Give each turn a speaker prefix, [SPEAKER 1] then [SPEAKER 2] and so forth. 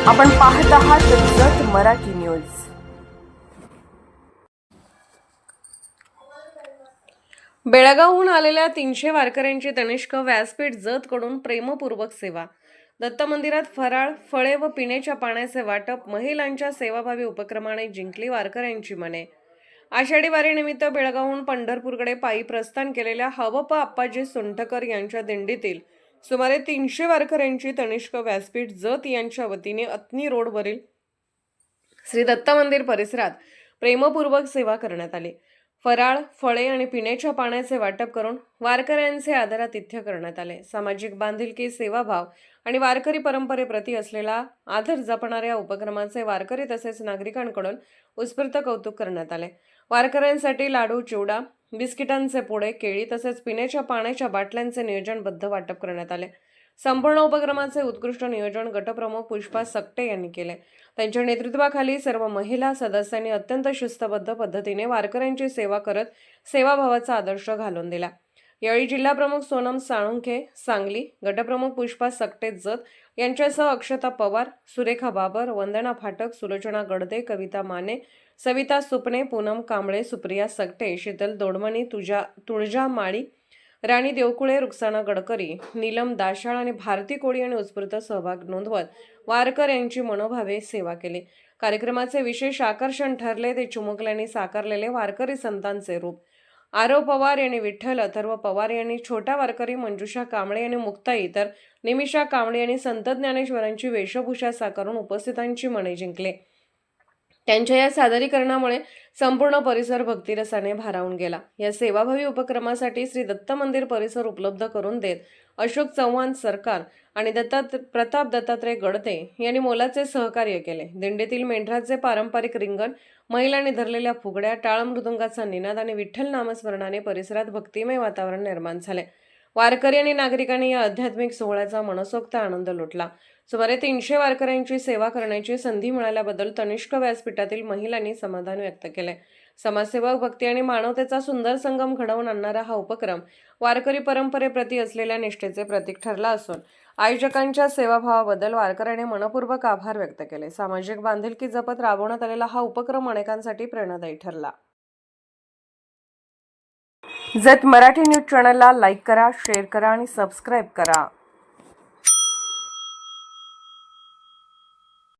[SPEAKER 1] आपण पाहत आहात जत मराठी न्यूज। बेळगावहून आलेल्या 300 वारकऱ्यांची तनिष्क व्यासपीठ जतकडून प्रेमपूर्वक सेवा। दत्त मंदिरात फराळ, फळे व पिण्याच्या पाण्याचे वाटप, महिलांच्या सेवाभावी उपक्रमाने जिंकली वारकऱ्यांची मने। आषाढी वारीनिमित्त बेळगावहून पंढरपूरकडे पायी प्रस्थान केलेल्या हवप्पा आप्पाजी सोंठकर यांच्या दिंडीतील सुमारे 300 वारकऱ्यांची तनिष्क व्यासपीठ जत यांच्या वतीने अतनी रोडवरील श्री दत्त मंदिर परिसरात प्रेमपूर्वक सेवा करण्यात आली। फराळ, फळे आणि पिण्याच्या पाण्याचे वाटप करून वारकऱ्यांचे आदरातिथ्य करण्यात आले। सामाजिक बांधिलकी, सेवाभाव आणि वारकरी परंपरेप्रती असलेला आदर जपणाऱ्या उपक्रमाचे वारकरी तसेच नागरिकांकडून उत्स्फूर्त कौतुक करण्यात आले। वारकऱ्यांसाठी लाडू, चिवडा, बिस्किटांचे पुडे, केळी तसेच पिण्याच्या पाण्याच्या बाटल्यांचे नियोजनबद्ध वाटप करण्यात आले। संपूर्ण उपक्रमाचे उत्कृष्ट नियोजन गटप्रमुख पुष्पा सकटे यांनी केले। त्यांच्या नेतृत्वाखाली सर्व महिला सदस्यांनी अत्यंत शिस्तबद्ध पद्धतीने वारकऱ्यांची सेवा करत सेवाभावाचा आदर्श घालून दिला। यावेळी जिल्हा प्रमुख सोनम साळुंखे सांगली, गटप्रमुख पुष्पा सकटे जत यांच्यासह अक्षता पवार, सुरेखा बाबर, वंदना फाटक, सुलोचना गडदे, कविता माने, सविता सुपणे, पूनम कांबळे, सुप्रिया सकटे, शीतल दोडमणी, तुळजा माळी, राणी देवकुळे, रुक्साना गडकरी, नीलम दाशाळ आणि भारती कोळी यांनी उत्स्फूर्त सहभाग नोंदवत वारकऱ्यांची मनोभावे सेवा केली। कार्यक्रमाचे विशेष आकर्षण ठरले ते चिमुकल्यांनी साकारलेले वारकरी संतांचे रूप। आरव पवार यांनी विठ्ठल, अथर्व पवार यांनी छोटा वारकरी, मंजुषा कांबळे यांनी मुक्ताई, तर निमिषा कांबळे यांनी संत ज्ञानेश्वरांची वेशभूषा साकारून उपस्थितांची मने जिंकले। त्यांच्या या सादरीकरणामुळे संपूर्ण परिसर भक्तिरसाने भारावून गेला। या सेवाभावी उपक्रमासाठी श्री दत्त मंदिर परिसर उपलब्ध करून देत अशोक चव्हाण सरकार आणि प्रताप दत्तात्रय गडते यांनी मोलाचे सहकार्य केले। दिंडीतील मेंढराचे पारंपरिक रिंगण, महिलांनी धरलेल्या फुगड्या, टाळ मृदुंगाचा निनाद आणि विठ्ठल नामस्मरणाने परिसरात भक्तिमय वातावरण निर्माण झाले। वारकरी आणि नागरिकांनी या आध्यात्मिक सोहळ्याचा मनसोक्त आनंद लुटला। सुमारे 300 वारकऱ्यांची सेवा करण्याची संधी मिळाल्याबद्दल तनिष्क व्यासपीठातील महिलांनी समाधान व्यक्त केले। समाजसेवक, भक्ती आणि मानवतेचा सुंदर संगम घडवून आणणारा हा उपक्रम वारकरी परंपरेप्रती असलेल्या निष्ठेचे प्रतीक ठरला असून आयोजकांच्या सेवाभावाबद्दल वारकऱ्यांनी मनपूर्वक आभार व्यक्त केले। सामाजिक बांधिलकी जपत राबवण्यात आलेला हा उपक्रम अनेकांसाठी प्रेरणादायी ठरला। जत मराठी न्यूज चॅनलला लाईक करा, शेअर करा आणि सबस्क्राईब करा।